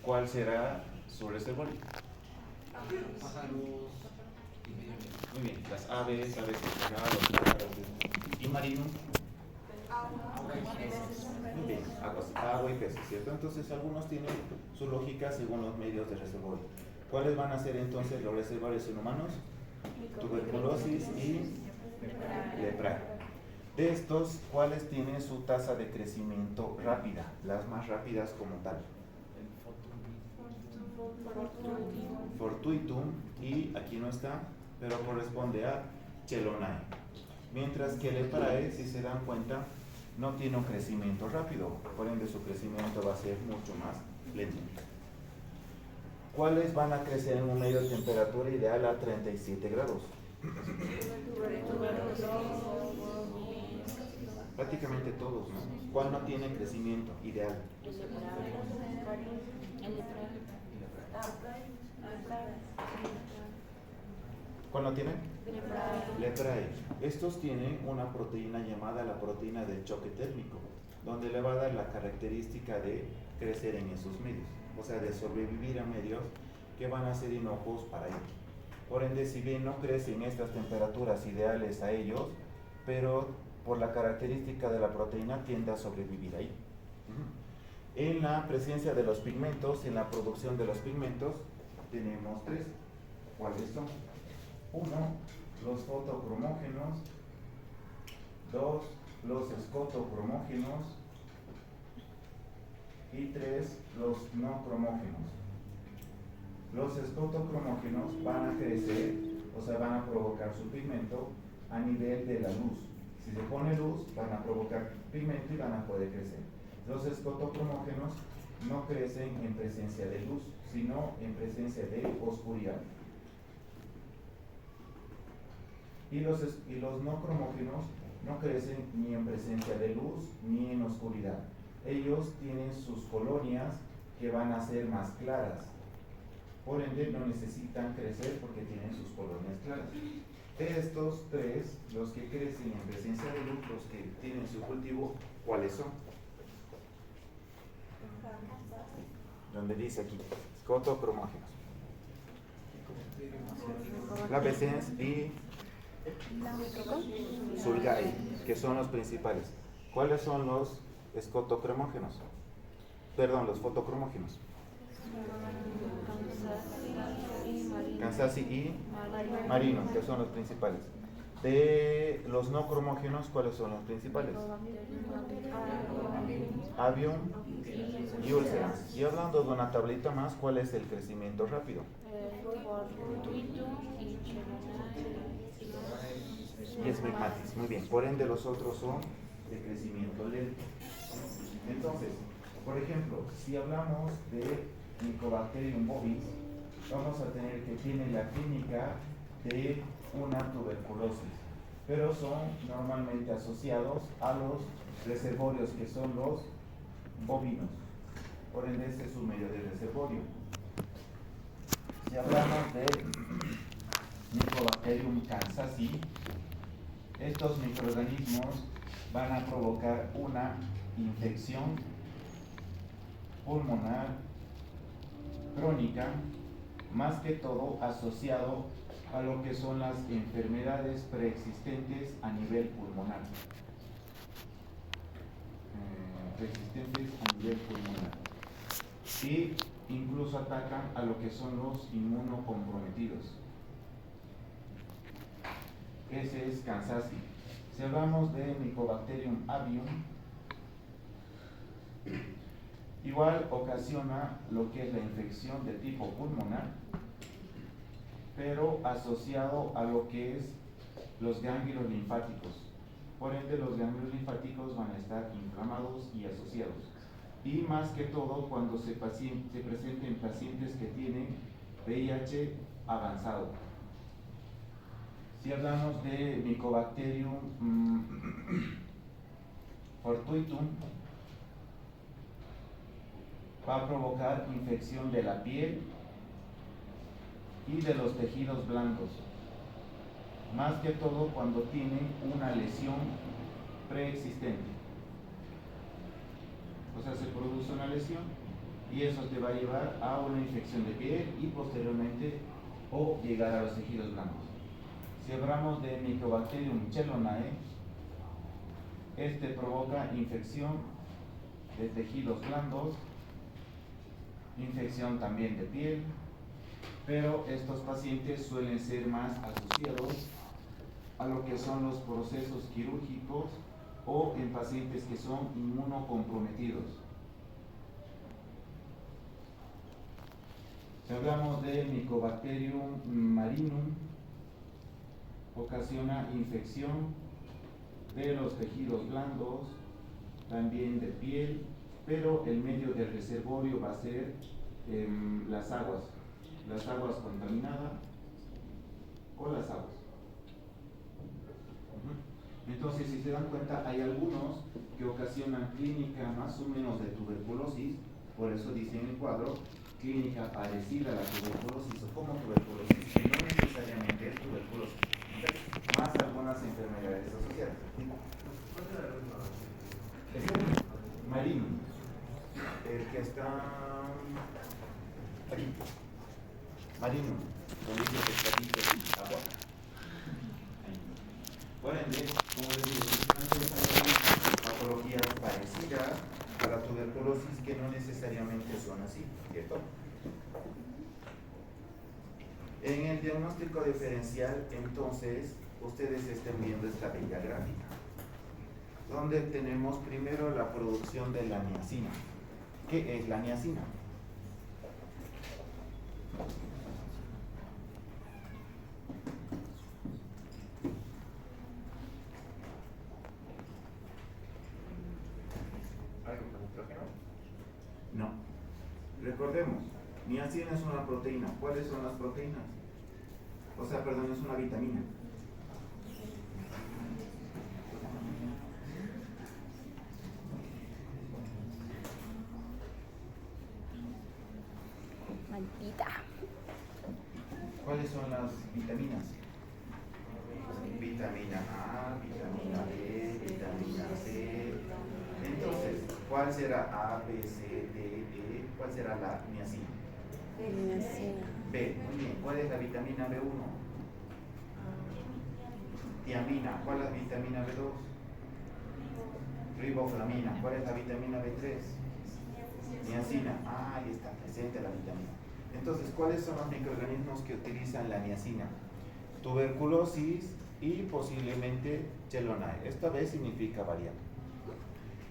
¿cuál será su reservorio? Pájaros y medio ambiente. Muy bien, las aves, aves de cerrado, los pájaros. ¿Y marino? Agua y peces. Muy bien, agua y peces, ¿cierto? Entonces algunos tienen su lógica según los medios de reservorio. ¿Cuáles van a ser entonces los reservorios en humanos? Tuberculosis y lepra. De estos, ¿cuáles tienen su tasa de crecimiento rápida? Las más rápidas como tal. Fortuitum, y aquí no está, pero corresponde a Chelonae. Mientras que Leprae, si se dan cuenta, no tiene un crecimiento rápido, por ende su crecimiento va a ser mucho más lento. ¿Cuáles van a crecer en un medio de temperatura ideal a 37 grados? Prácticamente todos, ¿no? ¿Cuál no tiene crecimiento ideal? ¿Cuál no tiene? Leprae. Estos tienen una proteína llamada la proteína del choque térmico, donde le va a dar la característica de crecer en esos medios, o sea, de sobrevivir a medios que van a ser inocuos para ellos. Por ende, si bien no crecen estas temperaturas ideales a ellos, pero por la característica de la proteína tiende a sobrevivir ahí. En la presencia de los pigmentos, en la producción de los pigmentos, tenemos tres. ¿Cuáles son? 1, los fotocromógenos. 2, los escotocromógenos. Y 3, los no cromógenos. Los escotocromógenos van a crecer, o sea, van a provocar su pigmento a nivel de la luz. Si se pone luz, van a provocar pigmento y van a poder crecer. Los escotocromógenos no crecen en presencia de luz, sino en presencia de oscuridad. Y los no cromógenos no crecen ni en presencia de luz ni en oscuridad. Ellos tienen sus colonias que van a ser más claras. Por ende, no necesitan crecer porque tienen sus colonias claras. De estos tres, los que crecen en presencia de luz, los que tienen su cultivo, ¿cuáles son? Donde dice aquí, escotocromógenos. Glabrescens y Sulgae, que son los principales. ¿Cuáles son los escotocromógenos? Perdón, los fotocromógenos. Kansasi y Marino, que son los principales. De los no cromógenos, ¿cuáles son los principales? Avium y Ulcerans. Y hablando de una tablita más, ¿cuál es el crecimiento rápido? Y Smegmatis. Muy bien. Por ende, los otros son de crecimiento lento. Entonces, por ejemplo, si hablamos de Mycobacterium bovis, vamos a tener que tiene la clínica de una tuberculosis, pero son normalmente asociados a los reservorios que son los bovinos. Por ende, este es un medio de reservorio. Si hablamos de Mycobacterium kansasi, estos microorganismos van a provocar una infección pulmonar crónica, más que todo asociado a lo que son las enfermedades preexistentes a nivel pulmonar. Y incluso atacan a lo que son los inmunocomprometidos. Ese es Kansasi. Si hablamos de Mycobacterium avium, igual ocasiona lo que es la infección de tipo pulmonar, pero asociado a lo que es los ganglios linfáticos. Por ende, los ganglios linfáticos van a estar inflamados y asociados. Y más que todo cuando se presenten pacientes que tienen VIH avanzado. Si hablamos de Mycobacterium fortuitum, va a provocar infección de la piel y de los tejidos blandos, más que todo cuando tienen una lesión preexistente. O sea, se produce una lesión y eso te va a llevar a una infección de piel y posteriormente o llegar a los tejidos blandos. Si hablamos de Mycobacterium chelonae, este provoca infección de tejidos blandos, infección también de piel, pero estos pacientes suelen ser más asociados a lo que son los procesos quirúrgicos o en pacientes que son inmunocomprometidos. Si hablamos de Mycobacterium marinum, ocasiona infección de los tejidos blandos, también de piel, pero el medio del reservorio va a ser las aguas contaminadas o las aguas. Entonces, si se dan cuenta, hay algunos que ocasionan clínica más o menos de tuberculosis, por eso dice en el cuadro, clínica parecida a la tuberculosis o como tuberculosis, que no necesariamente es tuberculosis, más algunas enfermedades asociadas. Marino, el que está aquí, marino, donde dice pescadito, agua. Por ende, como les digo, hay patologías parecidas a la tuberculosis que no necesariamente son así, ¿cierto? En el diagnóstico diferencial, entonces, ustedes estén viendo esta bella gráfica, donde tenemos primero la producción de la niacina. ¿Qué es la niacina? No. Recordemos, niacina es una proteína. ¿Cuáles son las proteínas? O sea, perdón, es una vitamina. Maldita. ¿Cuáles son las vitaminas? Vitamina A, vitamina B, vitamina C. Entonces, ¿cuál será A, B, C, D, E? ¿Cuál será la niacina? B. Muy bien. ¿Cuál es la vitamina B1? Tiamina. ¿Cuál es la vitamina B2? Riboflavina. ¿Cuál es la vitamina B3? Niacina. Ah, ahí está presente la vitamina. Entonces, ¿cuáles son los microorganismos que utilizan la niacina? Tuberculosis y posiblemente chelonae. Esta vez significa variante.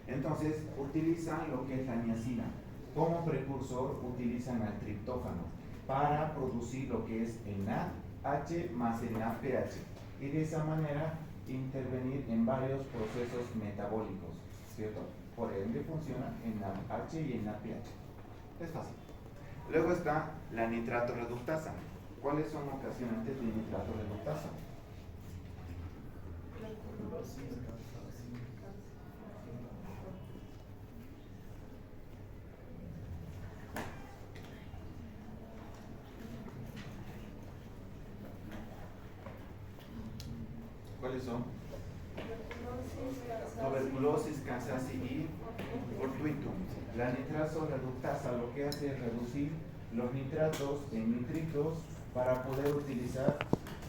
Entonces, utilizan lo que es la niacina. Como precursor, utilizan el triptófano para producir lo que es el NADH más el NADPH. Y de esa manera intervenir en varios procesos metabólicos, ¿cierto? Por ende funciona en NADH y en NADPH. Es fácil. Luego está la nitrato reductasa. ¿Cuáles son ocasionantes de nitrato reductasa? ¿Cuáles son? Tuberculosis, cansancio y ortuitum. La nitrato reductasa lo que hace es reducir los nitratos en nitritos para poder utilizar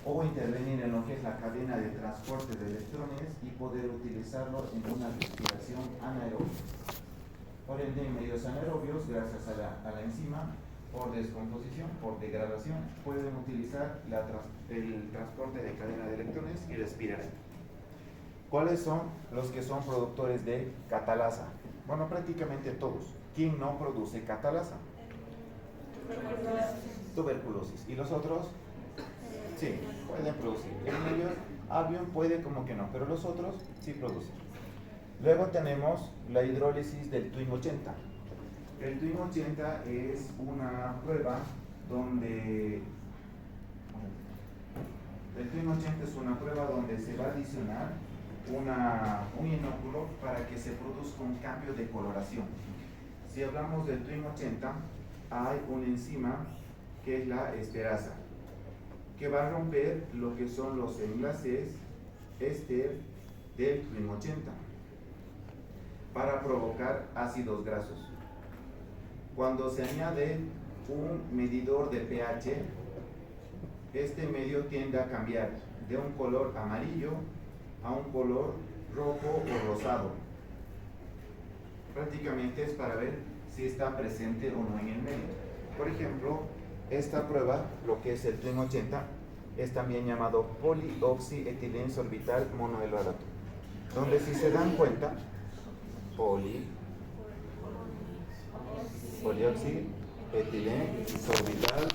o intervenir en lo que es la cadena de transporte de electrones y poder utilizarlo en una respiración anaerobia. Por ende, en medios anaerobios, gracias a la enzima, por descomposición, por degradación, pueden utilizar el transporte de cadena de electrones y respirar. ¿Cuáles son los que son productores de catalasa? Bueno, prácticamente todos. ¿Quién no produce catalasa? Tuberculosis. ¿Y los otros? Sí, pueden producir. En ellos, avión puede como que no, pero los otros sí producen. Luego tenemos la hidrólisis del TWIM 80. El TWIM 80 es una prueba donde se va a adicionar un inóculo para que se produzca un cambio de coloración. Si hablamos del TWIM 80, hay una enzima que es la esterasa, que va a romper lo que son los enlaces éster del TWIM 80 para provocar ácidos grasos. Cuando se añade un medidor de pH, este medio tiende a cambiar de un color amarillo a un color rojo o rosado. Prácticamente es para ver si está presente o no en el medio. Por ejemplo, esta prueba, lo que es el Twin 80, es también llamado polioxietilensorbital monohidrato, donde si se dan cuenta, polioxietilensorbital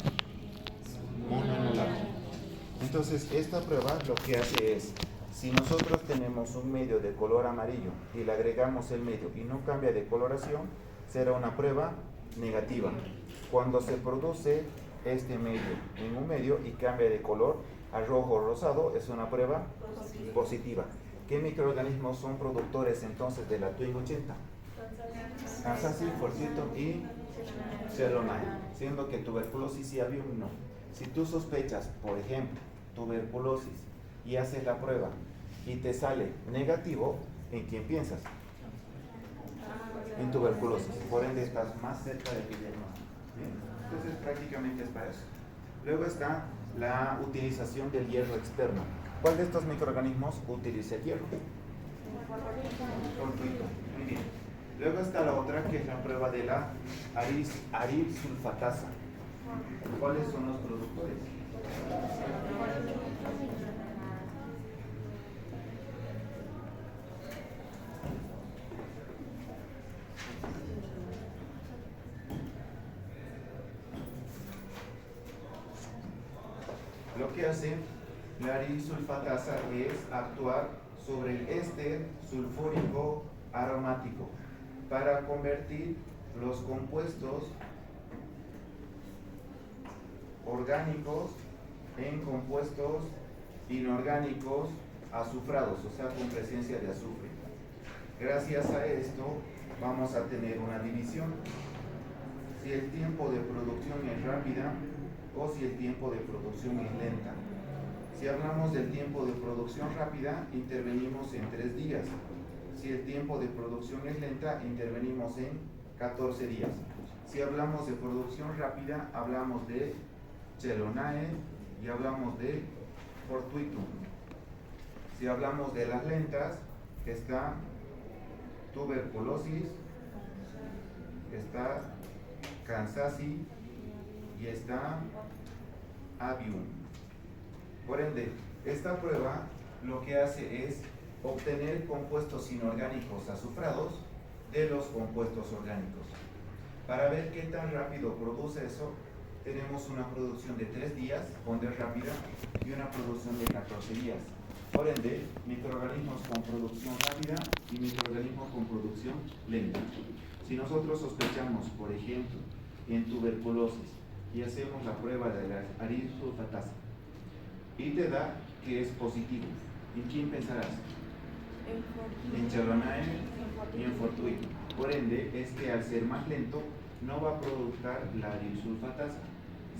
monohidrato. Entonces, esta prueba lo que hace es, si nosotros tenemos un medio de color amarillo y le agregamos el medio y no cambia de coloración, será una prueba negativa. Cuando se produce este medio en un medio y cambia de color a rojo o rosado, es una prueba positiva. ¿Qué microorganismos son productores entonces de la Twin 80? Kansasi, Forsythia y Chelonae, siendo que tuberculosis y avium no. Si tú sospechas, por ejemplo, tuberculosis y haces la prueba y te sale negativo, ¿en quién piensas? En tuberculosis. Por ende estás más cerca de diagnóstico. Entonces prácticamente es para eso. Luego está la utilización del hierro externo. ¿Cuál de estos microorganismos utiliza el hierro? Fortuito. Muy bien. Luego está la otra, que es la prueba de la arilsulfatasa. ¿Cuáles son los productores? Lo que hace la arilsulfatasa es actuar sobre el éster sulfúrico aromático para convertir los compuestos orgánicos en compuestos inorgánicos azufrados, o sea, con presencia de azufre. Gracias a esto vamos a tener una división: si el tiempo de producción es rápida o si el tiempo de producción es lenta. Si hablamos del tiempo de producción rápida, intervenimos en 3 días. Si el tiempo de producción es lenta, intervenimos en 14 días. Si hablamos de producción rápida, hablamos de Chelonae y hablamos de Fortuitum. Si hablamos de las lentas, está tuberculosis, está Kansasi y está avium. Por ende, esta prueba lo que hace es obtener compuestos inorgánicos azufrados de los compuestos orgánicos. Para ver qué tan rápido produce eso, tenemos una producción de 3 días, cuando es rápida, y una producción de 14 días. Por ende, microorganismos con producción rápida y microorganismos con producción lenta. Si nosotros sospechamos, por ejemplo, en tuberculosis y hacemos la prueba de la arilsulfatasa y te da que es positivo, ¿en quién pensarás? En Chelonae y en Fortuito. Por ende, este al ser más lento no va a producir la arilsulfatasa.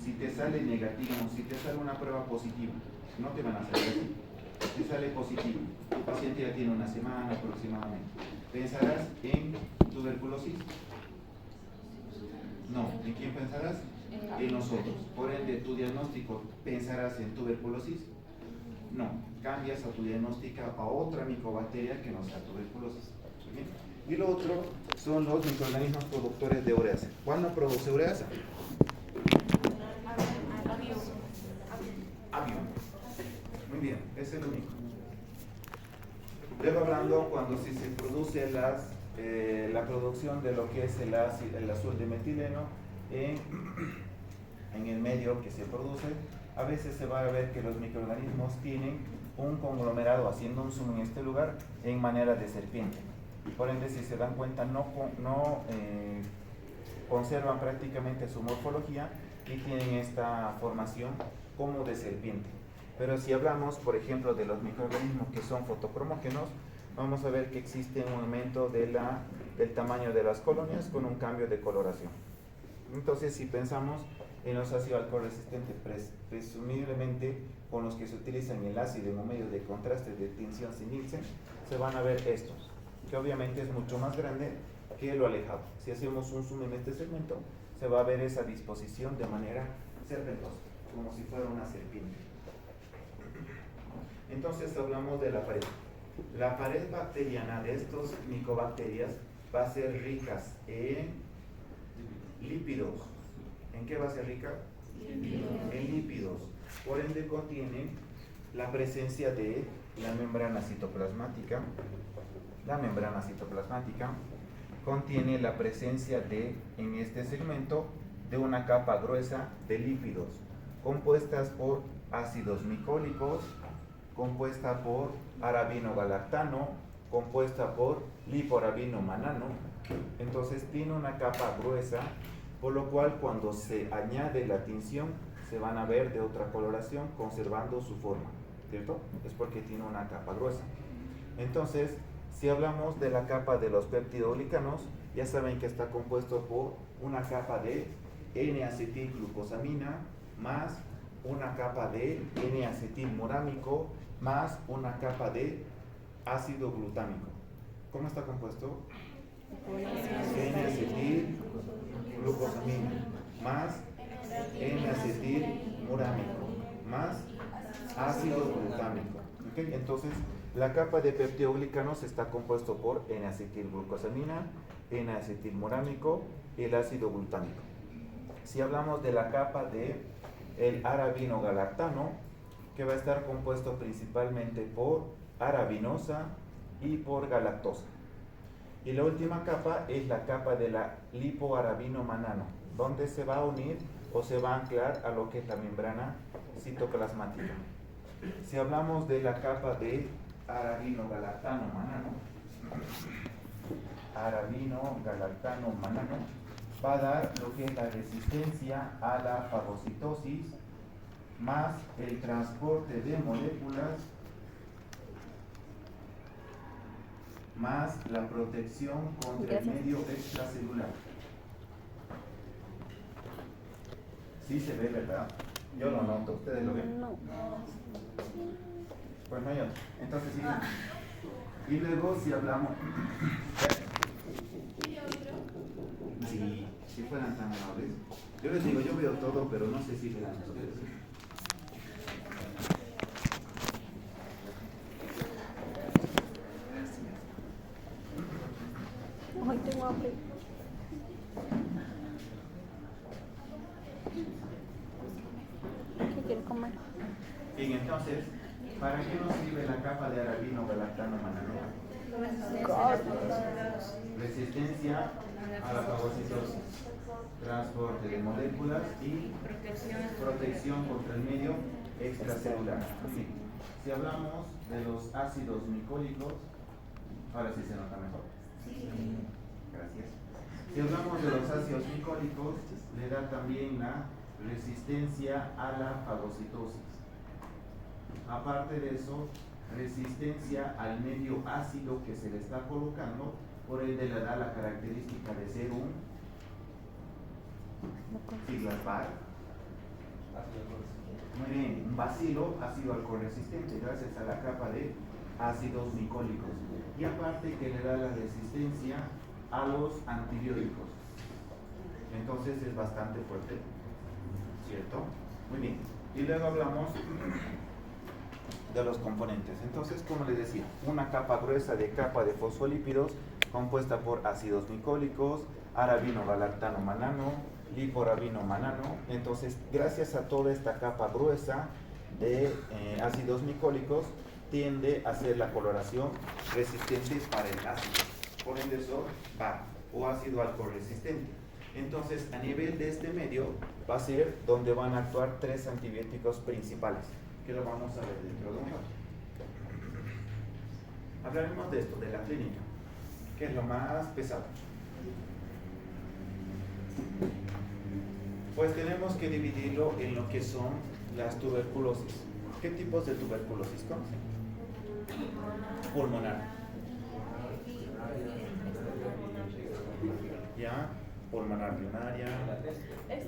Si te sale negativo, si te sale una prueba positiva, no te van a salir así. Si sale positivo, tu paciente ya tiene una semana aproximadamente. ¿Pensarás en tuberculosis? No. ¿En quién pensarás? En nosotros. Por ende, tu diagnóstico, ¿pensarás en tuberculosis? No. Cambias a tu diagnóstico a otra micobacteria que no sea tuberculosis. ¿Bien? Y lo otro son los microorganismos productores de ureasa. ¿Cuál no produce ureasa? Avium. Muy bien, es el único. Luego hablando cuando si se produce la producción de lo que es el azul de metileno en el medio que se produce, a veces se va a ver que los microorganismos tienen un conglomerado, haciendo un zoom en este lugar, en manera de serpiente. Por ende, si se dan cuenta, no conservan prácticamente su morfología y tienen esta formación como de serpiente. Pero si hablamos, por ejemplo, de los microorganismos que son fotocromógenos, vamos a ver que existe un aumento del tamaño de las colonias con un cambio de coloración. Entonces, si pensamos en los ácidos alcohol resistentes, presumiblemente con los que se utilizan el ácido en un medio de contraste de tinción sin Nielsen, se van a ver estos, que obviamente es mucho más grande que lo alejado. Si hacemos un zoom en este segmento, se va a ver esa disposición de manera serpentosa, como si fuera una serpiente. Entonces hablamos de la pared. La pared bacteriana de estos micobacterias va a ser ricas en lípidos. ¿En qué va a ser rica? En lípidos. Por ende contiene la presencia de la membrana citoplasmática. La membrana citoplasmática contiene la presencia de, en este segmento, de una capa gruesa de lípidos, compuestas por ácidos micólicos, compuesta por arabinogalactano, compuesta por lipoarabinomanano. Entonces tiene una capa gruesa, por lo cual cuando se añade la tinción se van a ver de otra coloración conservando su forma, ¿cierto? Es porque tiene una capa gruesa. Entonces, si hablamos de la capa de los peptidoglicanos, ya saben que está compuesto por una capa de N-acetilglucosamina más una capa de N-acetilmurámico más una capa de ácido glutámico. ¿Cómo está compuesto? N-acetilglucosamina más N-acetilmurámico más ácido glutámico. ¿Okay? Entonces, la capa de peptidoglicanos está compuesto por N-acetilglucosamina, N-acetilmurámico y el ácido glutámico. Si hablamos de la capa de el arabinogalactano, que va a estar compuesto principalmente por arabinosa y por galactosa. Y la última capa es la capa de la lipoarabinomanano, donde se va a unir o se va a anclar a lo que es la membrana citoplasmática. Si hablamos de la capa de arabinogalactano manano, va a dar lo que es la resistencia a la fagocitosis más el transporte de moléculas más la protección contra el medio extracelular. Sí se ve, ¿verdad? Yo lo noto, ¿ustedes lo ven? No. Pues no hay otro. Entonces sí. Y luego si hablamos... Sí, si fueran tan amables. Yo les digo, yo veo todo, pero no sé si verán ustedes. Ay, tengo hambre. ¿Qué quieres comer? Bien, entonces, ¿para qué nos sirve la capa de arabinogalactano manano? Resistencia a la fagocitosis, transporte de moléculas y protección contra el medio extracelular. Sí. Si hablamos de los ácidos micólicos, ahora sí se nota mejor. Gracias. Si hablamos de los ácidos micólicos, le da también la resistencia a la fagocitosis. Aparte de eso, resistencia al medio ácido que se le está colocando, por ende le da la característica de ser un siglas BAR. Muy bien, un bacilo ácido alcohol resistente gracias a la capa de ácidos micólicos. Y aparte que le da la resistencia a los antibióticos. Entonces es bastante fuerte, ¿cierto? Muy bien. Y luego hablamos de los componentes. Entonces, como les decía, una capa gruesa de capa de fosfolípidos compuesta por ácidos micólicos, arabinogalactano manano, lipoarabinomanano. Entonces, gracias a toda esta capa gruesa de ácidos micólicos, tiende a ser la coloración resistente para el ácido. Por ende, eso va, o ácido alcohol resistente. Entonces, a nivel de este medio, va a ser donde van a actuar tres antibióticos principales, que lo vamos a ver dentro de un rato. Hablaremos de esto, de la clínica, que es lo más pesado. Pues tenemos que dividirlo en lo que son las tuberculosis. ¿Qué tipos de tuberculosis conocen? Pulmonar. Ya, pulmonar primaria,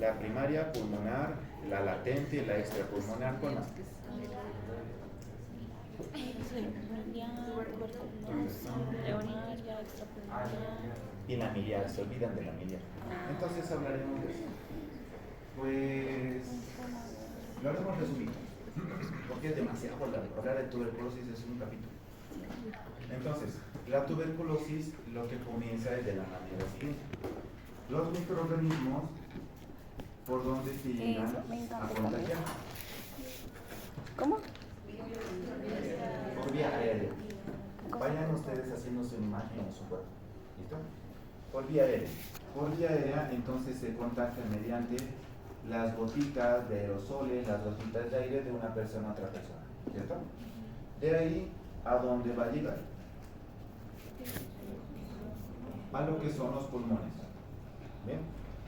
la primaria, pulmonar, la latente, la extrapulmonar, ¿cuál más? y la miliar, se olvidan de la miliar. Entonces hablaremos de eso. Pues lo haremos resumido, porque es demasiado largo. Hablar de tuberculosis es un capítulo. Entonces, la tuberculosis lo que comienza es de la manera siguiente. Los microorganismos, ¿por dónde se llegan a contagiar? ¿Cómo? Por vía aérea. Vayan ustedes haciéndose una imagen en su cuerpo. ¿Listo? Por vía aérea. Por vía aérea, entonces se contagia mediante las gotitas de aerosoles, las gotitas de aire de una persona a otra persona. ¿Cierto? De ahí, ¿a dónde va a llegar? A lo que son los pulmones. ¿Bien?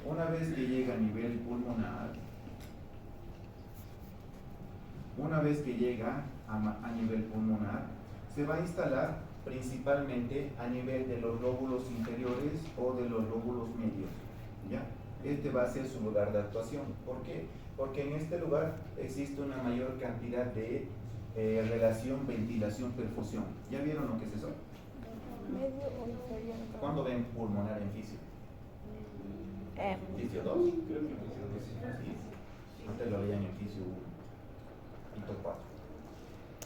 Una vez que llega a nivel pulmonar, a nivel pulmonar, se va a instalar principalmente a nivel de los lóbulos inferiores o de los lóbulos medios. ¿Ya? Este va a ser su lugar de actuación. ¿Por qué? Porque en este lugar existe una mayor cantidad de relación ventilación-perfusión. ¿Ya vieron lo que es eso? Medio o inferior. ¿Cuándo ven pulmonar en fisio? ¿Fisio 2? Creo que lo Sí. Antes lo veían en fisio 1. Quinto 4.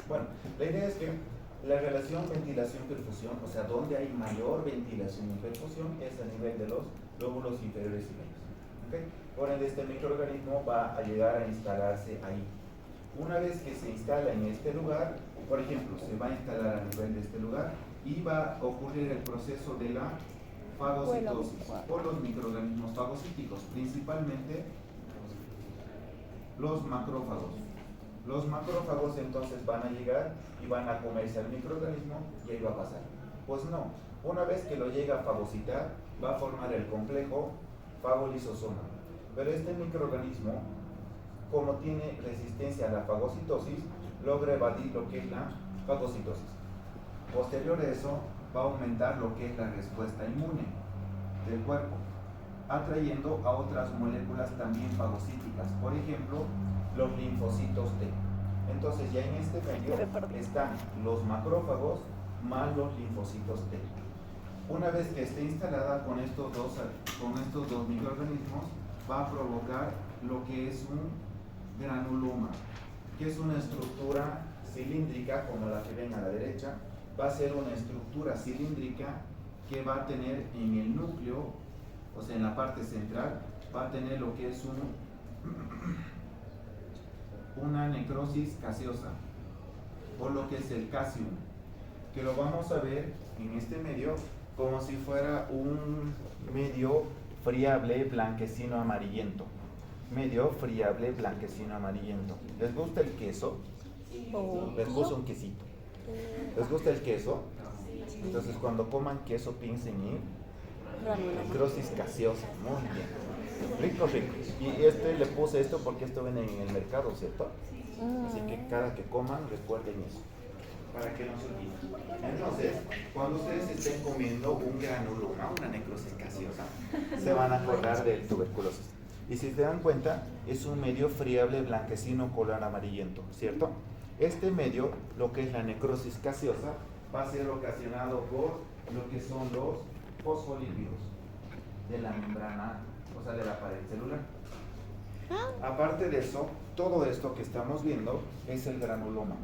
Bueno, la idea es que la relación ventilación-perfusión, o sea, donde hay mayor ventilación y perfusión, es a nivel de los lóbulos inferiores y medios. ¿Okay? Por ende, este microorganismo va a llegar a instalarse ahí. Una vez que se instala en este lugar, por ejemplo, se va a instalar a nivel de este lugar y va a ocurrir el proceso de la fagocitosis por los microorganismos fagocíticos, principalmente los macrófagos. Los macrófagos entonces van a llegar y van a comerse al microorganismo y ahí va a pasar. Pues no, una vez que lo llega a fagocitar, va a formar el complejo fagolisosoma. Pero este microorganismo, como tiene resistencia a la fagocitosis, logra evadir lo que es la fagocitosis. Posterior a eso, va a aumentar lo que es la respuesta inmune del cuerpo, atrayendo a otras moléculas también fagocíticas, por ejemplo, los linfocitos T. Entonces ya en este medio están los macrófagos más los linfocitos T. Una vez que esté instalada con estos dos microorganismos, va a provocar lo que es un granuloma, que es una estructura cilíndrica como la que ven a la derecha. Va a ser una estructura cilíndrica que va a tener en el núcleo, o sea en la parte central, va a tener lo que es una necrosis caseosa, o lo que es el casium, que lo vamos a ver en este medio como si fuera un medio friable blanquecino amarillento. Medio friable blanquecino amarillento. ¿Les gusta el queso? Les gusta un quesito. ¿Les gusta el queso? Entonces cuando coman queso piensen en necrosis caseosa. Muy bien. Rico, rico. Y le puse esto porque esto vende en el mercado, ¿cierto? Así que cada que coman recuerden eso, para que no se olviden. Entonces, cuando ustedes estén comiendo un granuloma, una necrosis gaseosa, se van a acordar del tuberculosis. Y si se dan cuenta, es un medio friable blanquecino color amarillento, ¿cierto? Este medio, lo que es la necrosis gaseosa, va a ser ocasionado por lo que son los fosfolípidos de la membrana, o sea, de la pared celular. Aparte de eso, todo esto que estamos viendo es el granuloma.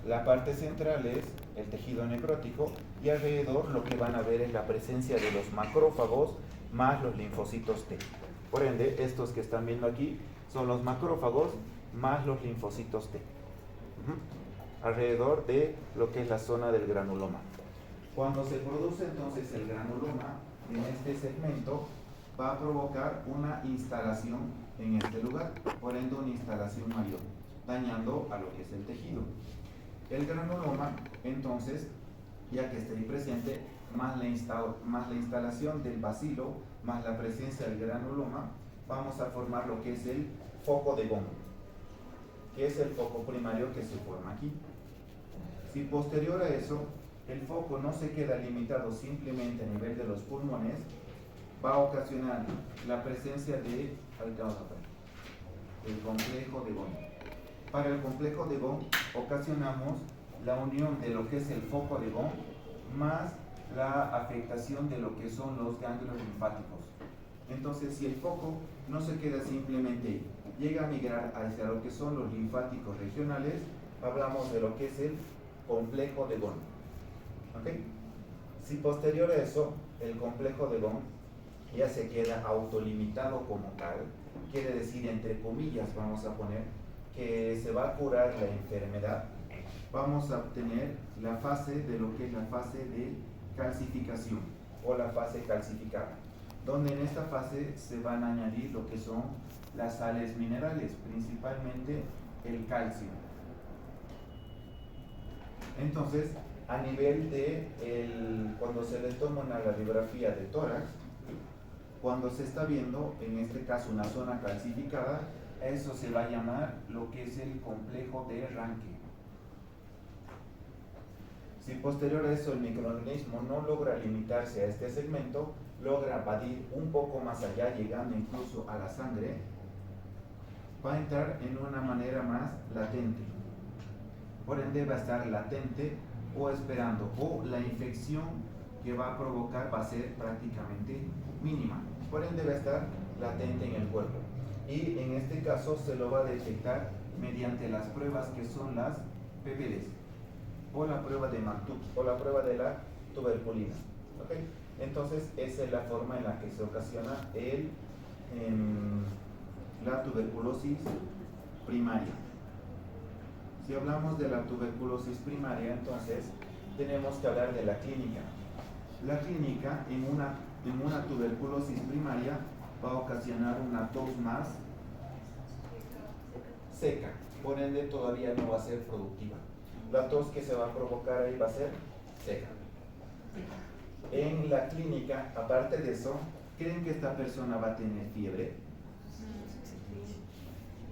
La parte central es el tejido necrótico y alrededor lo que van a ver es la presencia de los macrófagos más los linfocitos T. Por ende, estos que están viendo aquí son los macrófagos más los linfocitos T. Alrededor de lo que es la zona del granuloma. Cuando se produce entonces el granuloma en este segmento, va a provocar una instalación en este lugar, por ende una instalación mayor, dañando a lo que es el tejido. El granuloma, entonces, ya que esté ahí presente, más la instalación del bacilo, más la presencia del granuloma, vamos a formar lo que es el foco de Bond, que es el foco primario que se forma aquí. Si posterior a eso, el foco no se queda limitado simplemente a nivel de los pulmones, va a ocasionar la presencia de el complejo de Bond. Para el complejo de Bond ocasionamos la unión de lo que es el foco de Bond más la afectación de lo que son los ganglios linfáticos. Entonces, si el foco no se queda simplemente ahí, llega a migrar hacia lo que son los linfáticos regionales, hablamos de lo que es el complejo de Ghon. ¿Ok? Si posterior a eso, el complejo de Ghon ya se queda autolimitado como tal, quiere decir, entre comillas, vamos a poner, que se va a curar la enfermedad, vamos a obtener la fase de lo que es la fase de calcificación o la fase calcificada, donde en esta fase se van a añadir lo que son las sales minerales, principalmente el calcio. Entonces, a nivel de cuando se le toma una radiografía de tórax, cuando se está viendo, en este caso, una zona calcificada, eso se va a llamar lo que es el complejo de Ranke. Si posterior a eso el microorganismo no logra limitarse a este segmento, logra evadir un poco más allá, llegando incluso a la sangre, va a entrar en una manera más latente. Por ende va a estar latente o esperando, o la infección que va a provocar va a ser prácticamente mínima. Por ende va a estar latente en el cuerpo. Y en este caso se lo va a detectar mediante las pruebas que son las PPDs, o la prueba de Mantoux, o la prueba de la tuberculina. ¿Okay? Entonces, esa es la forma en la que se ocasiona la tuberculosis primaria. Si hablamos de la tuberculosis primaria, entonces tenemos que hablar de la clínica. La clínica en una tuberculosis primaria va a ocasionar una tos más seca, por ende todavía no va a ser productiva. La tos que se va a provocar ahí va a ser seca. En la clínica, aparte de eso, ¿creen que esta persona va a tener fiebre?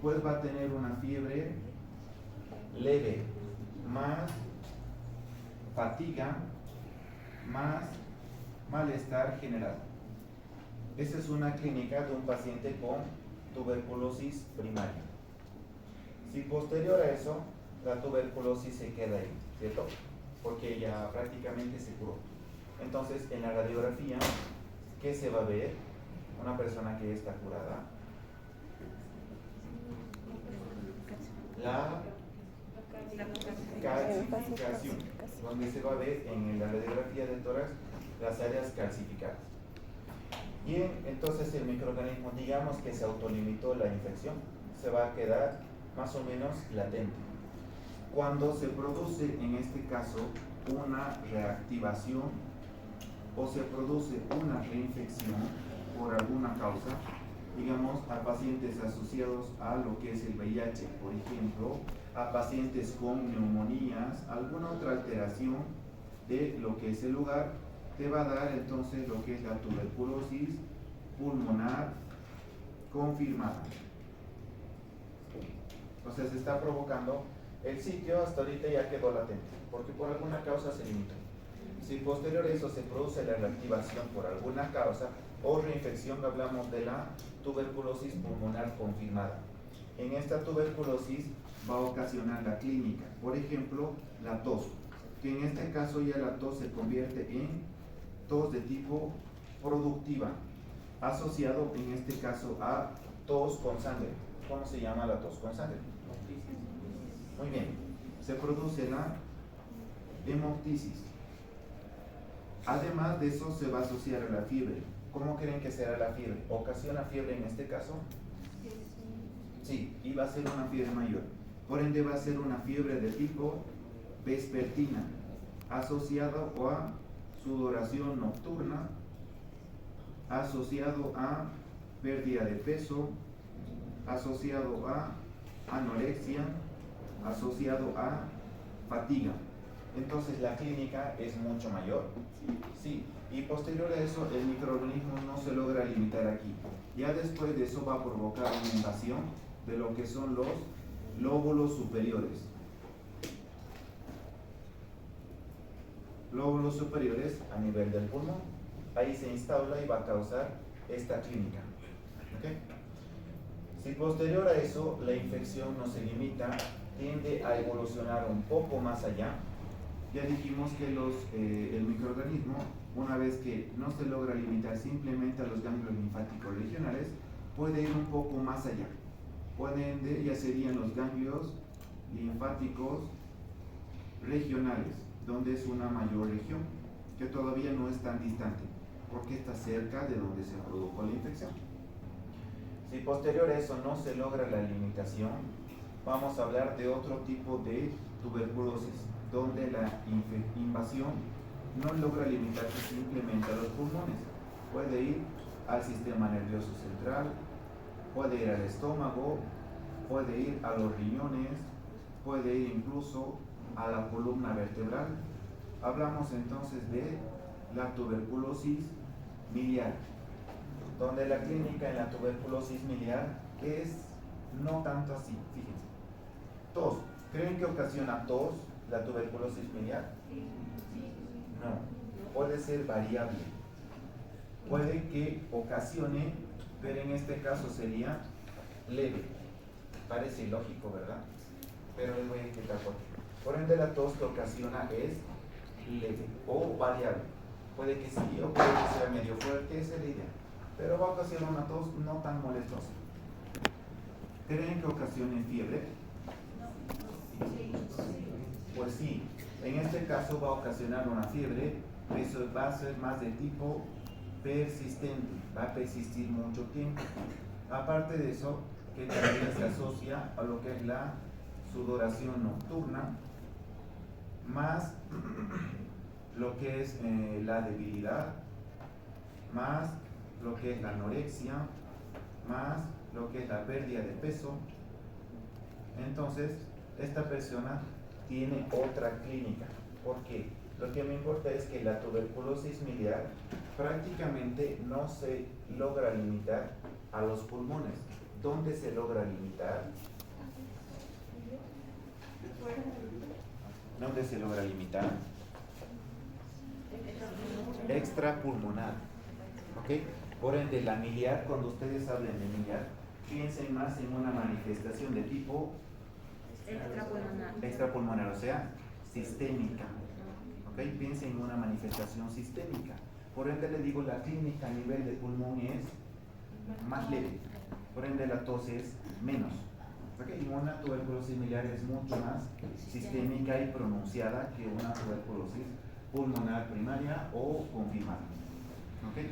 Pues va a tener una fiebre leve, más fatiga, más malestar general. Esa es una clínica de un paciente con tuberculosis primaria. Si posterior a eso, la tuberculosis se queda ahí, ¿cierto? Porque ya prácticamente se curó. Entonces, en la radiografía, ¿qué se va a ver? Una persona que está curada. La calcificación, donde se va a ver en la radiografía del tórax las áreas calcificadas. Bien, entonces el microorganismo, digamos que se autolimitó la infección, se va a quedar más o menos latente. Cuando se produce, en este caso, una reactivación o se produce una reinfección por alguna causa, digamos a pacientes asociados a lo que es el VIH, por ejemplo, a pacientes con neumonías, alguna otra alteración de lo que es el lugar, te va a dar entonces lo que es la tuberculosis pulmonar confirmada. O sea, se está provocando, el sitio hasta ahorita ya quedó latente, porque por alguna causa se limitó. Si posterior a eso se produce la reactivación por alguna causa o reinfección, hablamos de la tuberculosis pulmonar confirmada. En esta tuberculosis va a ocasionar la clínica, por ejemplo, la tos, que en este caso ya la tos se convierte en tos de tipo productiva, asociado en este caso a tos con sangre. ¿Cómo se llama la tos con sangre? Muy bien, se produce la hemoptisis. Además de eso se va a asociar a la fiebre. ¿Cómo creen que será la fiebre? ¿Ocasiona fiebre en este caso? Sí, y va a ser una fiebre mayor. Por ende va a ser una fiebre de tipo vespertina, asociado a sudoración nocturna, asociado a pérdida de peso, asociado a anorexia, asociado a fatiga. Entonces la clínica es mucho mayor. Sí, y posterior a eso el microorganismo no se logra limitar aquí. Ya después de eso va a provocar una invasión de lo que son los lóbulos superiores. Lóbulos superiores a nivel del pulmón. Ahí se instala y va a causar esta clínica. ¿Okay? Si posterior a eso la infección no se limita, tiende a evolucionar un poco más allá Ya dijimos que el microorganismo, una vez que no se logra limitar simplemente a los ganglios linfáticos regionales, puede ir un poco más allá. Ya serían los ganglios linfáticos regionales, donde es una mayor región, que todavía no es tan distante, porque está cerca de donde se produjo la infección. Si posterior a eso no se logra la limitación, vamos a hablar de otro tipo de tuberculosis, donde la invasión no logra limitarse simplemente a los pulmones. Puede ir al sistema nervioso central, puede ir al estómago, puede ir a los riñones, puede ir incluso a la columna vertebral. Hablamos entonces de la tuberculosis miliar, donde la clínica en la tuberculosis miliar es no tanto así. Fíjense, tos. ¿Creen que ocasiona tos la tuberculosis miliar? No, puede ser variable. Puede que ocasione, pero en este caso sería leve. Parece ilógico, ¿verdad? Pero les voy a explicar por qué. Por ende, la tos que ocasiona es leve o variable. Puede que sí o puede que sea medio fuerte, esa es la idea. Pero va a ocasionar una tos no tan molestosa. ¿Creen que ocasione fiebre? Pues sí, en este caso va a ocasionar una fiebre, eso va a ser más de tipo persistente, va a persistir mucho tiempo. Aparte de eso, que también se asocia a lo que es la sudoración nocturna, más lo que es la debilidad, más lo que es la anorexia, más lo que es la pérdida de peso. Entonces, esta persona tiene otra clínica. ¿Por qué? Lo que me importa es que la tuberculosis miliar prácticamente no se logra limitar a los pulmones. ¿Dónde se logra limitar? ¿Dónde se logra limitar? Extrapulmonar. ¿Ok? Por ende, la miliar, cuando ustedes hablen de miliar, piensen más en una manifestación de tipo extrapulmonar, o sea, sistémica. ¿Ok? Piensen en una manifestación sistémica. Por ende, le digo, la clínica a nivel de pulmón es más leve. Por ende, la tos es menos. ¿Okay? Y una tuberculosis miliar es mucho más sistémica y pronunciada que una tuberculosis pulmonar primaria o confirmada. ¿Okay?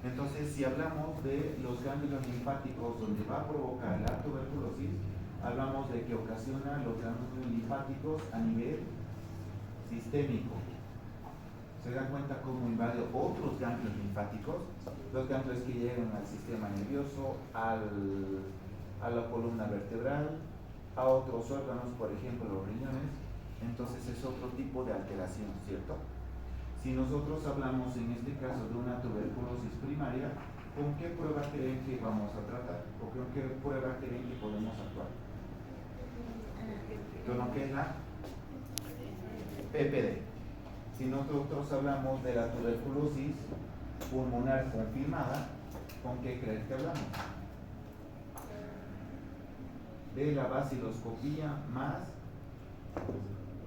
Entonces, si hablamos de los ganglios linfáticos donde va a provocar la tuberculosis, hablamos de que ocasiona los ganglios linfáticos a nivel sistémico. ¿Se dan cuenta cómo invade otros ganglios linfáticos? Los ganglios que llegan al sistema nervioso, a la columna vertebral, a otros órganos, por ejemplo los riñones. Entonces es otro tipo de alteración, ¿cierto? Si nosotros hablamos en este caso de una tuberculosis primaria, ¿con qué prueba creen que vamos a tratar? ¿O con qué prueba creen que podemos actuar? Con lo que es la PPD. Si nosotros hablamos de la tuberculosis pulmonar confirmada, ¿con qué creen que hablamos? De la baciloscopía más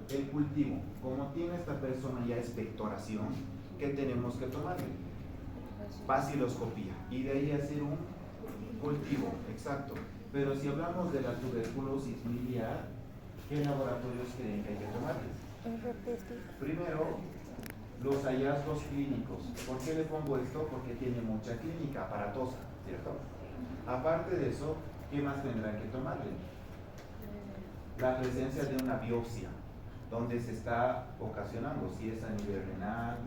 el cultivo. Como tiene esta persona ya expectoración, ¿qué tenemos que tomarle? Baciloscopía. Y de ahí hacer un cultivo, exacto. Pero si hablamos de la tuberculosis miliar, ¿qué laboratorios creen que hay que tomarles? Primero, los hallazgos clínicos. ¿Por qué le pongo esto? Porque tiene mucha clínica aparatosa, ¿cierto? Aparte de eso, ¿qué más tendrán que tomarle? La presencia de una biopsia, donde se está ocasionando, si es a nivel renal,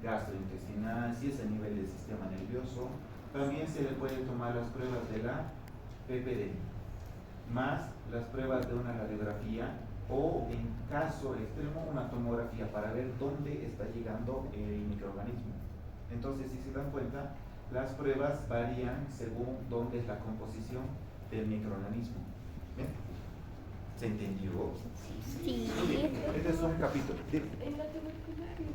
gastrointestinal, si es a nivel del sistema nervioso. También se le puede tomar las pruebas de la PPD, más las pruebas de una radiografía o, en caso extremo, una tomografía para ver dónde está llegando el microorganismo. Entonces, si se dan cuenta, las pruebas varían según dónde es la composición del microorganismo. ¿Bien? ¿Se entendió? Sí. Este es un capítulo. En la tuberculosis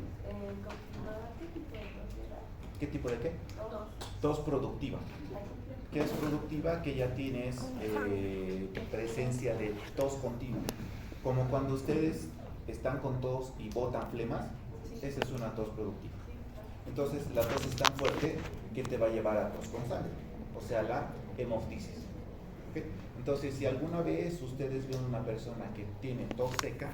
confirmada, ¿qué tipo de tos era? ¿Qué tipo de qué? Tos. Tos productiva. ¿Qué es productiva? Que ya tienes presencia de tos continua. Como cuando ustedes están con tos y botan flemas, esa es una tos productiva. Entonces la tos es tan fuerte que te va a llevar a tos con sangre, o sea, la hemoptisis. ¿Okay? Entonces, si alguna vez ustedes ven una persona que tiene tos seca,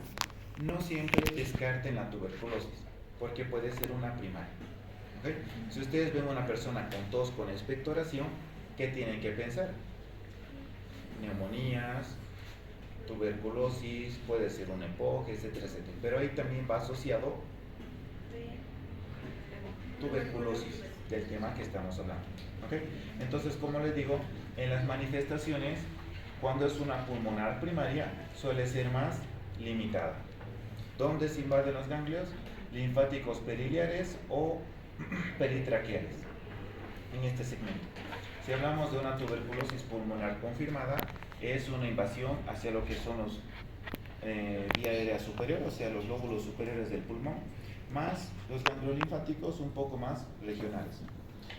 no siempre descarten la tuberculosis, porque puede ser una primaria. ¿Okay? Si ustedes ven una persona con tos con expectoración, ¿qué tienen que pensar? Neumonías, tuberculosis, puede ser un EPOC, etcétera, etcétera. Pero ahí también va asociado tuberculosis del tema que estamos hablando. ¿Okay? Entonces, como les digo, en las manifestaciones, cuando es una pulmonar primaria, suele ser más limitada. ¿Dónde se invaden los ganglios? Linfáticos periliares o peritraqueales, en este segmento. Si hablamos de una tuberculosis pulmonar confirmada, es una invasión hacia lo que son los vía aérea superior, o sea, los lóbulos superiores del pulmón, más los ganglios linfáticos un poco más regionales.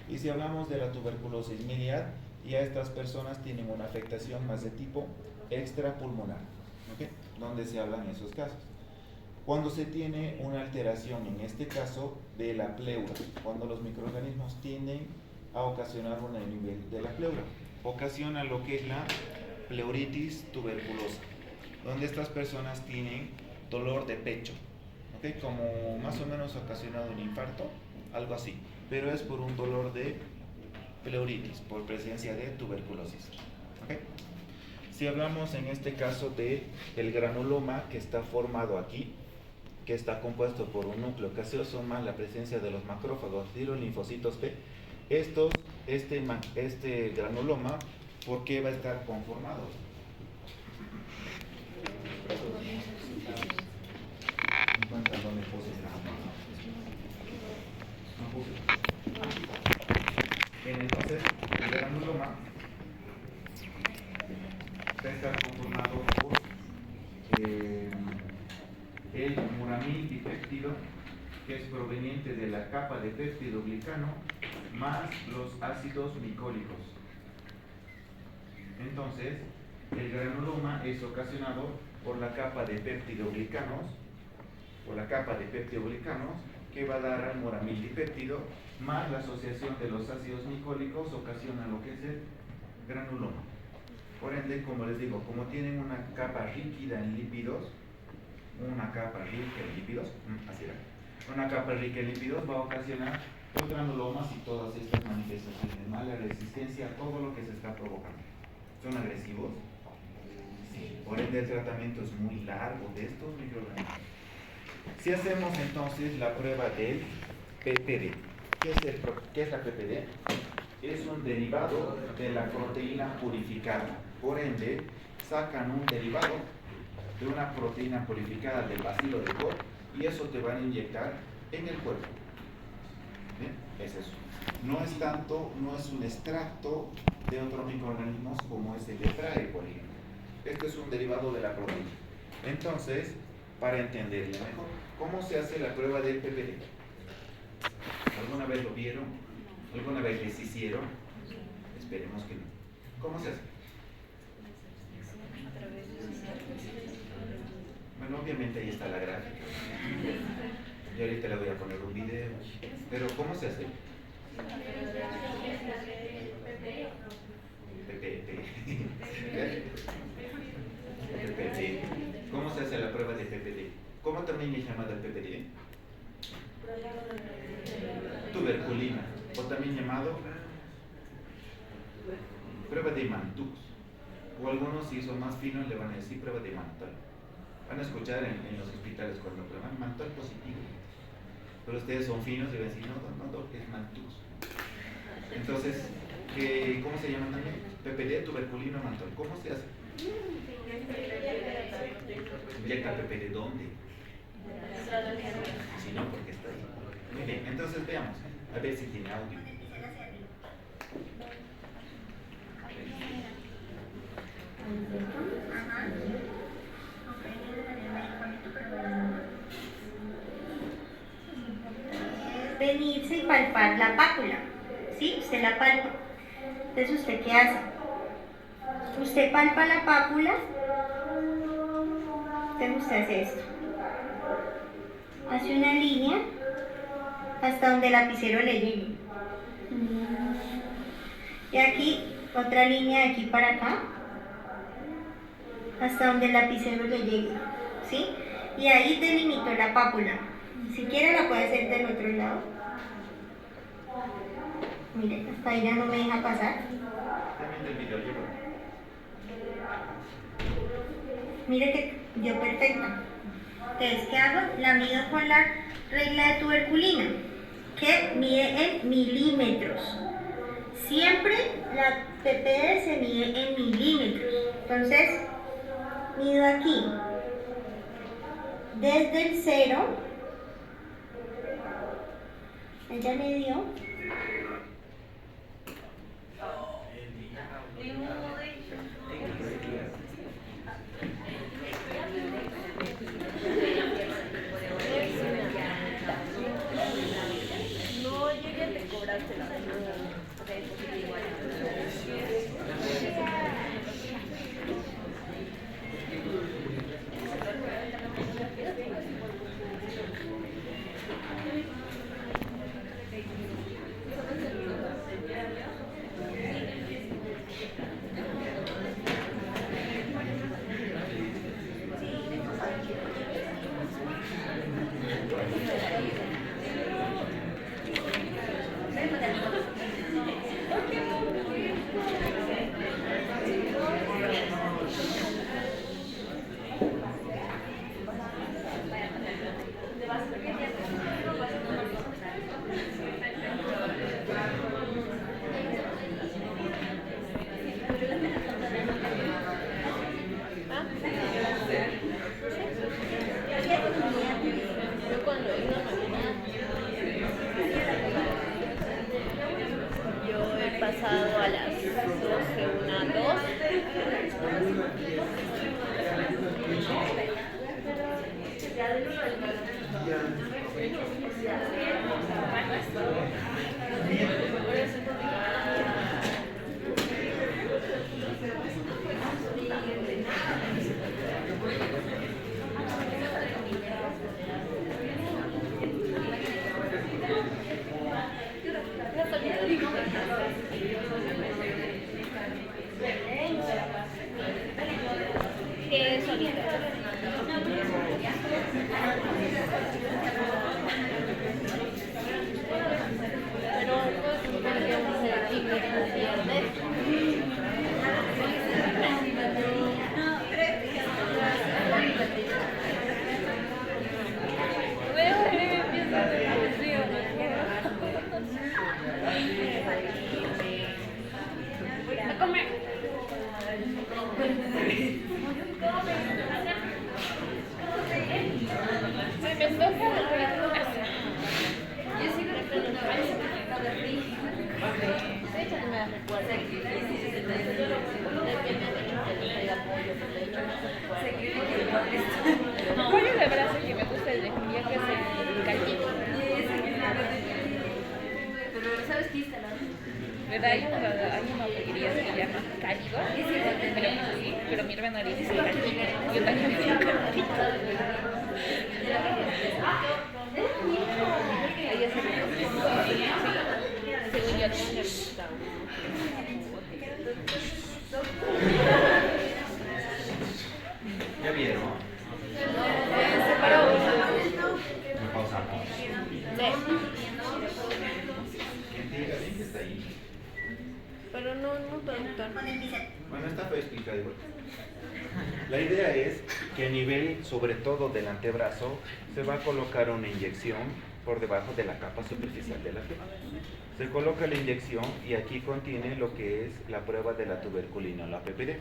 Y si hablamos de la tuberculosis miliar, ya estas personas tienen una afectación más de tipo extrapulmonar, ¿okay? Donde se hablan esos casos. Cuando se tiene una alteración, en este caso, de la pleura, cuando los microorganismos tienden a ocasionar un nivel de la pleura, ocasiona lo que es la pleuritis tuberculosa, donde estas personas tienen dolor de pecho, ¿okay? Como más o menos ocasionado un infarto, algo así, pero es por un dolor de pleuritis, por presencia de tuberculosis. ¿Okay? Si hablamos en este caso de el granuloma que está formado aquí, que está compuesto por un núcleo gaseoso más la presencia de los macrófagos y los linfocitos B, este granuloma, ¿por qué va a estar conformado? ¿Encuentran dónde puse el granuloma? No puse. Bien, entonces, el granuloma va a estar conformado por el muramil dipéptido, que es proveniente de la capa de péptido glicano, más los ácidos micólicos. Entonces, el granuloma es ocasionado por la capa de péptidoglicanos, que va a dar al muramil dipéptido, más la asociación de los ácidos micólicos ocasiona lo que es el granuloma. Por ende, como les digo, como tienen una capa rígida en lípidos, una capa rica en lípidos va a ocasionar los granulomas y todas estas manifestaciones, mala resistencia a todo lo que se está provocando. ¿Son agresivos? Sí. Por ende, el tratamiento es muy largo de estos microorganismos. Si hacemos entonces la prueba del PPD, ¿qué es la PPD? Es un derivado de la proteína purificada. Por ende, sacan un derivado de una proteína purificada del bacilo de Koch y eso te van a inyectar en el cuerpo. ¿Bien? Es eso. No es un extracto de otros microorganismos como es el letrae, por ejemplo. Esto es un derivado de la proteína. Entonces, para entenderlo mejor, ¿cómo se hace la prueba del PPD? ¿Alguna vez lo vieron? ¿Alguna vez les hicieron? Esperemos que no. ¿Cómo se hace? Bueno, obviamente ahí está la gráfica. Y ahorita le voy a poner un video. Pero ¿cómo se hace? PPD. ¿Cómo se hace la prueba de PPD? ¿Cómo también es llamada el PPD? Tuberculina, o también llamado prueba de Mantoux, o algunos, si son más finos, le van a decir prueba de Mantoux. Van a escuchar en los hospitales cuando prueban Mantoux positivo, pero ustedes son finos y van a decir no, es Mantoux. Entonces, ¿cómo se llama también? PPD, tuberculina, Mantoux. ¿Cómo se hace? ¿Inyecta PPD dónde? Si no, porque está ahí. Muy bien, entonces veamos, a ver si tiene audio. Venirse y palpar la pápula, ¿sí? Usted la palpa. Entonces, ¿usted qué hace? Usted palpa la pápula, entonces usted hace esto. hace una línea hasta donde el lapicero le llegue. Y aquí otra línea de aquí para acá hasta donde el lapicero le llegue, ¿sí? Y ahí delimito la pápula. Si quiere la puede hacer del otro lado. Mire, hasta ahí ya no me deja pasar. Mire que dio perfecta. Entonces, ¿qué hago? La mido con la regla de tuberculina, que mide en milímetros. Siempre la PPD se mide en milímetros. Entonces, mido aquí. Desde el 0, ella me dio. No llegué a cobrarte la pasado a las 12, 1, 2. Hay una pollería que se llama Cálido, pero mi hermano le dice Caldito. Yo también le digo Caldito. Ella se según yo no le gusta. ¿Ya vieron? Se paró. Me pausamos. Sí. Que está ahí. Pero no tanto. Bueno, está fue explicado igual. La idea es que a nivel, sobre todo del antebrazo, se va a colocar una inyección por debajo de la capa superficial de la piel. Se coloca la inyección y aquí contiene lo que es la prueba de la tuberculina, la PPD.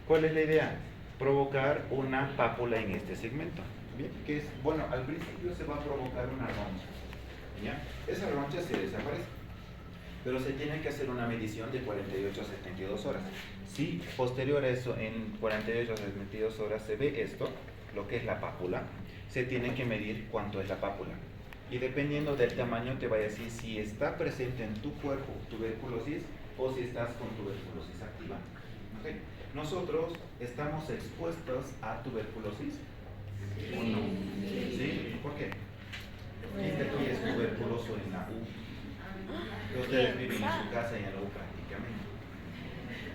¿Cuál es la idea? Provocar una pápula en este segmento. Bien, que es, bueno, al principio se va a provocar una roncha. ¿Ya? Esa roncha se desaparece. Pero se tiene que hacer una medición de 48 a 72 horas. Si posterior a eso, en 48 a 72 horas se ve esto, lo que es la pápula, se tiene que medir cuánto es la pápula. Y dependiendo del tamaño te va a decir si está presente en tu cuerpo tuberculosis o si estás con tuberculosis activa. ¿Okay? Nosotros estamos expuestos a tuberculosis. ¿O no? ¿Sí? ¿Por qué? Este aquí es tuberculoso en la U. Ustedes viven en su casa y en la U prácticamente.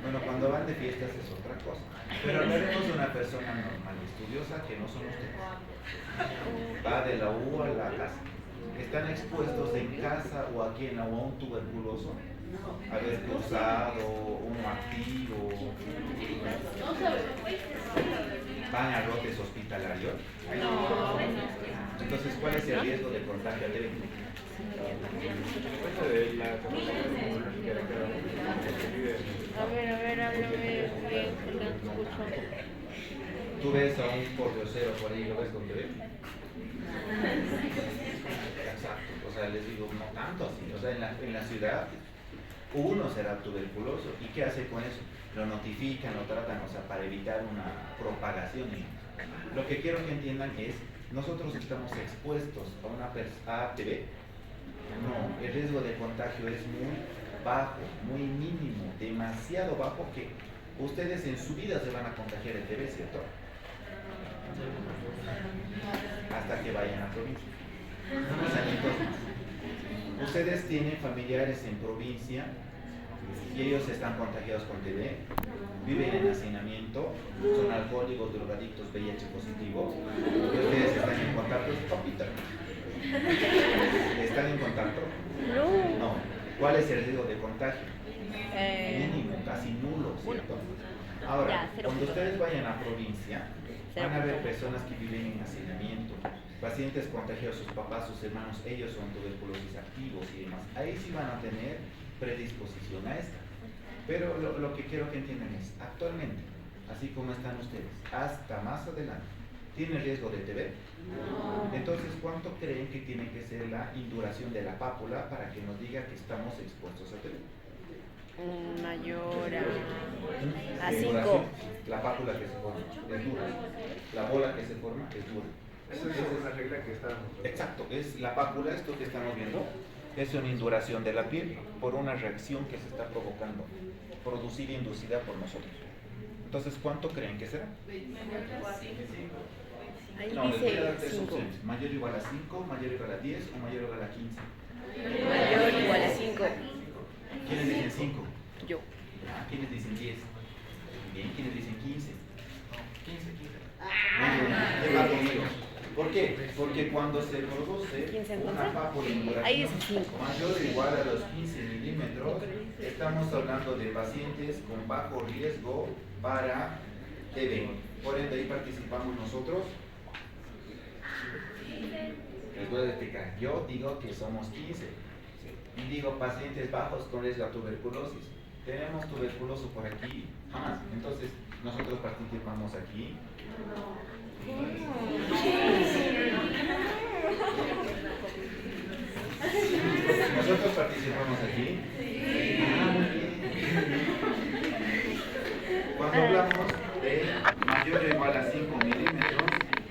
Bueno, cuando van de fiestas es otra cosa. Pero hablaremos de una persona normal, estudiosa, que no son ustedes. Va de la U a la casa. Están expuestos en casa o aquí en la U a un tuberculoso, haber cursado uno activo, van a brotes hospitalarios. Entonces, ¿cuál es el riesgo de contagio alérgico? A ver, háblame bien, que no escucho. Tú ves a un pordiosero por ahí, ¿lo ves con bebé? Exacto, o sea, les digo, no tanto así, o sea, en la ciudad uno será tuberculoso, ¿y qué hace con eso? Lo notifican, lo tratan, o sea, para evitar una propagación. Lo que quiero que entiendan es, nosotros estamos expuestos a una ATV, no, el riesgo de contagio es muy bajo, muy mínimo, demasiado bajo, que ustedes en su vida se van a contagiar el TB, ¿cierto? Hasta que vayan a provincia. Unos añitos más. Ustedes tienen familiares en provincia y ellos están contagiados con TB, viven en hacinamiento, son alcohólicos, drogadictos, VIH positivos, y ustedes están en contacto, papita. ¿Están en contacto? No. ¿Cuál es el riesgo de contagio? Mínimo, casi nulo, ¿cierto? Ahora, cuando ustedes vayan a provincia, van a ver personas que viven en hacinamiento, pacientes contagiados, sus papás, sus hermanos, ellos son tuberculosis activos y demás. Ahí sí van a tener predisposición a esta. Pero lo que quiero que entiendan es, actualmente, así como están ustedes, hasta más adelante, ¿tiene riesgo de TB? Entonces, ¿cuánto creen que tiene que ser la induración de la pápula para que nos diga que estamos expuestos a TB? Mayor a Induración, 5. la pápula que se forma es dura, la bola que se forma es dura. Esa es la regla que estábamos. Exacto, es la pápula, esto que estamos viendo, es una induración de la piel por una reacción que se está provocando, producida e inducida por nosotros. Entonces, ¿cuánto creen que será? Ahí No, les voy a dice dar tres 5. opciones. Mayor o igual a 5, mayor o igual a 10 o mayor o igual a 15. Mayor o igual a 5. ¿Quiénes dicen 5? Yo. ¿Quiénes dicen 10? Bien, ¿quiénes dicen 15? 15. Muy bien, ¿qué va conmigo? ¿Por qué? Porque cuando se produce ¿15 una entonces? pápula Ahí induración dice 5. mayor o igual a los 15 milímetros, estamos hablando de pacientes con bajo riesgo para TB. Por ende, ahí participamos nosotros. Les voy a explicar. Yo digo que somos 15. Y digo pacientes bajos con riesgo a tuberculosis. Tenemos tuberculoso por aquí, jamás. Entonces, nosotros participamos aquí. Nosotros participamos aquí. Cuando hablamos de mayor o igual a 5 milímetros,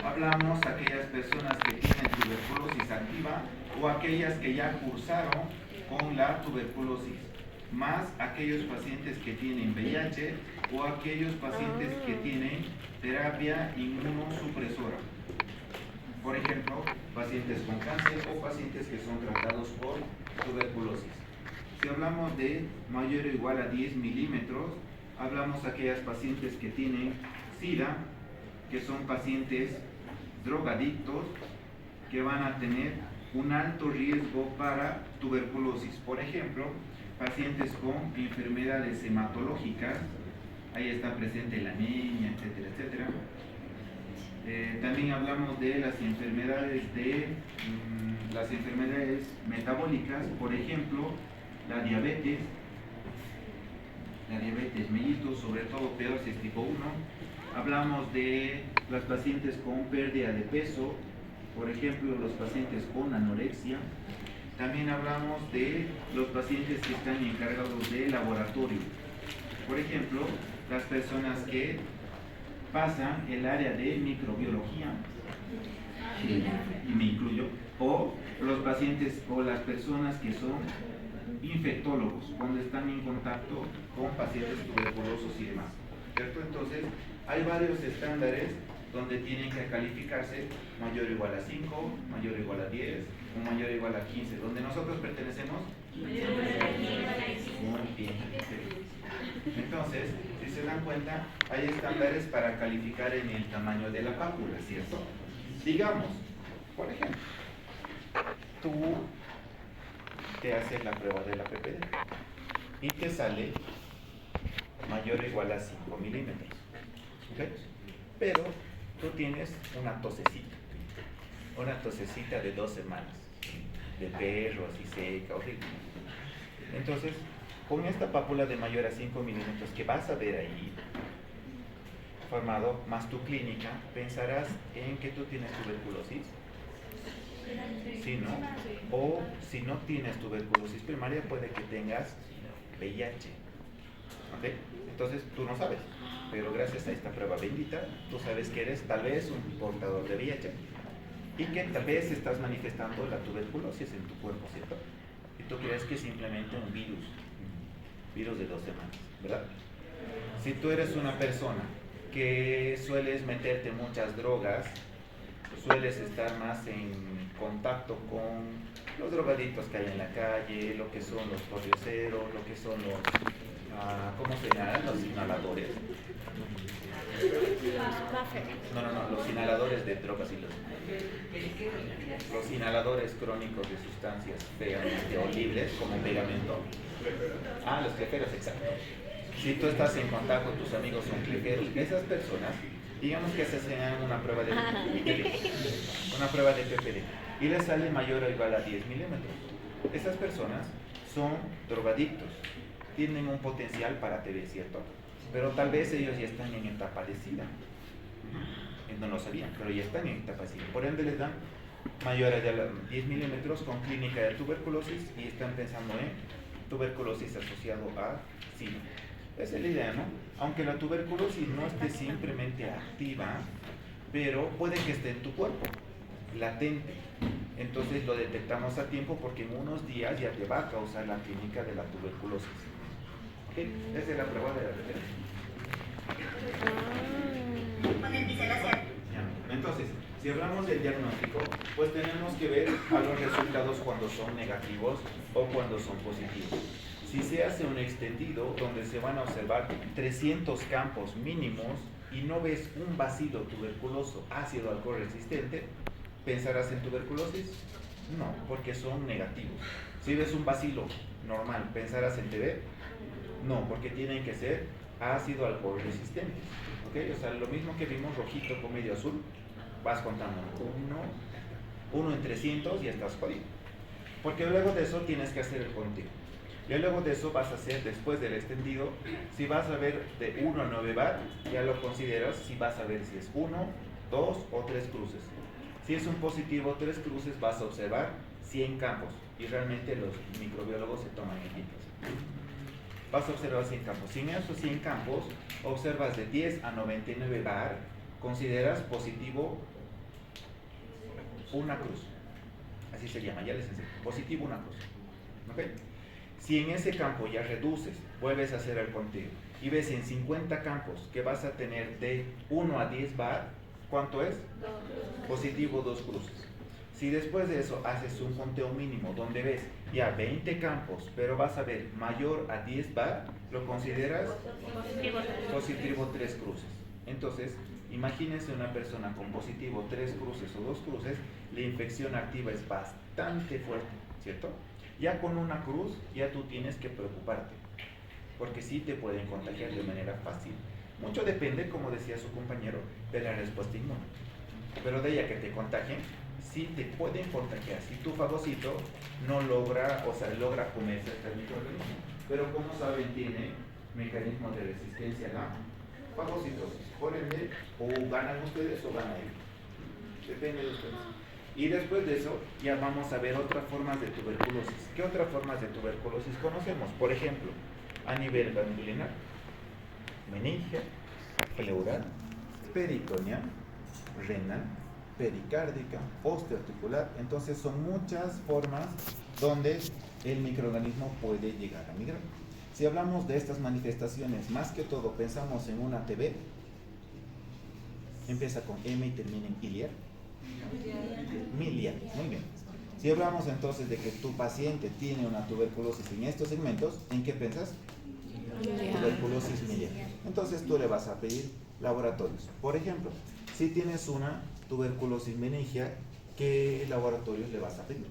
hablamos de aquellas personas que tienen tuberculosis activa o aquellas que ya cursaron con la tuberculosis, más aquellos pacientes que tienen VIH o aquellos pacientes que tienen terapia inmunosupresora. Por ejemplo, pacientes con cáncer o pacientes que son tratados por tuberculosis. Si hablamos de mayor o igual a 10 milímetros, hablamos de aquellas pacientes que tienen SIDA, que son pacientes drogadictos, que van a tener un alto riesgo para tuberculosis. Por ejemplo, pacientes con enfermedades hematológicas, ahí está presente la anemia, etcétera, etcétera. También hablamos de las enfermedades metabólicas, por ejemplo, la diabetes mellitus, sobre todo pedosis tipo 1. Hablamos de los pacientes con pérdida de peso, por ejemplo, los pacientes con anorexia. También hablamos de los pacientes que están encargados de laboratorio. Por ejemplo, las personas que pasan el área de microbiología, y me incluyo, o los pacientes o las personas que son infectólogos, cuando están en contacto con pacientes tuberculosos y demás, ¿cierto? Entonces, hay varios estándares donde tienen que calificarse mayor o igual a 5, mayor o igual a 10 o mayor o igual a 15. ¿Donde nosotros pertenecemos? Muy bien. Entonces, si se dan cuenta, hay estándares para calificar en el tamaño de la pápula, ¿cierto? Digamos, por ejemplo, tú te haces la prueba de la PPD y te sale mayor o igual a 5 milímetros. ¿Ok? Pero tú tienes una tosecita de 2 semanas, de perro, así seca, horrible. Entonces, con esta pápula de mayor a 5 milímetros que vas a ver ahí formado, más tu clínica, pensarás en que tú tienes tuberculosis. ¿Sí, no? O si no tienes tuberculosis primaria, puede que tengas VIH. ¿Ok? Entonces tú no sabes, pero gracias a esta prueba bendita, tú sabes que eres tal vez un portador de VIH y que tal vez estás manifestando la tuberculosis en tu cuerpo, ¿cierto? Y tú crees que es simplemente un virus de 2 semanas, ¿verdad? Si tú eres una persona que sueles meterte muchas drogas, sueles estar más en contacto con los drogadictos que hay en la calle, lo que son los pordioseros, lo que son los, ¿cómo se llaman? Los inhaladores. No, los inhaladores de drogas y los inhaladores crónicos de sustancias feas o libres, como pegamento. Los cleferos, exacto. Si tú estás en contacto, tus amigos son cleferos, esas personas, digamos que se hacen una prueba de PPD y les sale mayor o igual a 10 milímetros. Esas personas son drogadictos, tienen un potencial para TB, ¿cierto? Pero tal vez ellos ya están en etapa de SIDA. No lo sabían, pero ya están en etapa de SIDA. Por ende les dan mayor a 10 milímetros con clínica de tuberculosis y están pensando en tuberculosis asociado a SIDA. Esa es la idea, ¿no? Aunque la tuberculosis no esté simplemente activa, pero puede que esté en tu cuerpo, latente. Entonces lo detectamos a tiempo porque en unos días ya te va a causar la clínica de la tuberculosis. ¿Ok? Esa es la prueba de la referencia. Con el bisel lacial. Entonces, si hablamos del diagnóstico, pues tenemos que ver a los resultados cuando son negativos o cuando son positivos. Si se hace un extendido donde se van a observar 300 campos mínimos y no ves un bacilo tuberculoso ácido alcohol resistente, ¿pensarás en tuberculosis? No, porque son negativos. Si ves un bacilo normal, ¿pensarás en TB? No, porque tienen que ser ácido alcohol resistentes. ¿Okay? O sea, lo mismo que vimos rojito con medio azul, vas contando uno en 300 y estás jodido. Porque luego de eso tienes que hacer el conteo. Y luego de eso vas a hacer, después del extendido, si vas a ver de 1 a 9 bar, ya lo consideras si vas a ver si es 1, 2 o 3 cruces. Si es un positivo 3 cruces, vas a observar 100 campos. Y realmente los microbiólogos se toman ejemplos. Vas a observar 100 campos. Si en esos 100 campos observas de 10 a 99 bar, consideras positivo una cruz. Así se llama, ya les enseño. Positivo una cruz. ¿Ok? Si en ese campo ya reduces, vuelves a hacer el conteo y ves en 50 campos que vas a tener de 1 a 10 bar, ¿cuánto es? 2. Positivo 2 cruces. Si después de eso haces un conteo mínimo donde ves ya 20 campos, pero vas a ver mayor a 10 bar, ¿lo consideras? Positivo 3 cruces. Entonces, imagínense una persona con positivo 3 cruces o 2 cruces, la infección activa es bastante fuerte, ¿cierto? Ya con una cruz, ya tú tienes que preocuparte, porque sí te pueden contagiar de manera fácil. Mucho depende, como decía su compañero, de la respuesta inmune. Pero de ella que te contagien, sí te pueden contagiar. Si tu fagocito no logra, logra comerse este microorganismo. Pero como saben, tiene mecanismo de resistencia a la fagocitosis. Por ende, o ganan ustedes o ganan ellos. Depende de ustedes. Y después de eso, ya vamos a ver otras formas de tuberculosis. ¿Qué otras formas de tuberculosis conocemos? Por ejemplo, a nivel ganglionar, meningia, pleural, peritoneal, renal, pericárdica, osteoarticular. Entonces son muchas formas donde el microorganismo puede llegar a migrar. Si hablamos de estas manifestaciones, más que todo pensamos en una TB, Empieza con M y termina en iliar. Miliar, muy bien. Si hablamos entonces de que tu paciente tiene una tuberculosis en estos segmentos, ¿en qué piensas? Tuberculosis miliar. Entonces tú le vas a pedir laboratorios. Por ejemplo, si tienes una tuberculosis meningia, ¿qué laboratorios le vas a pedir?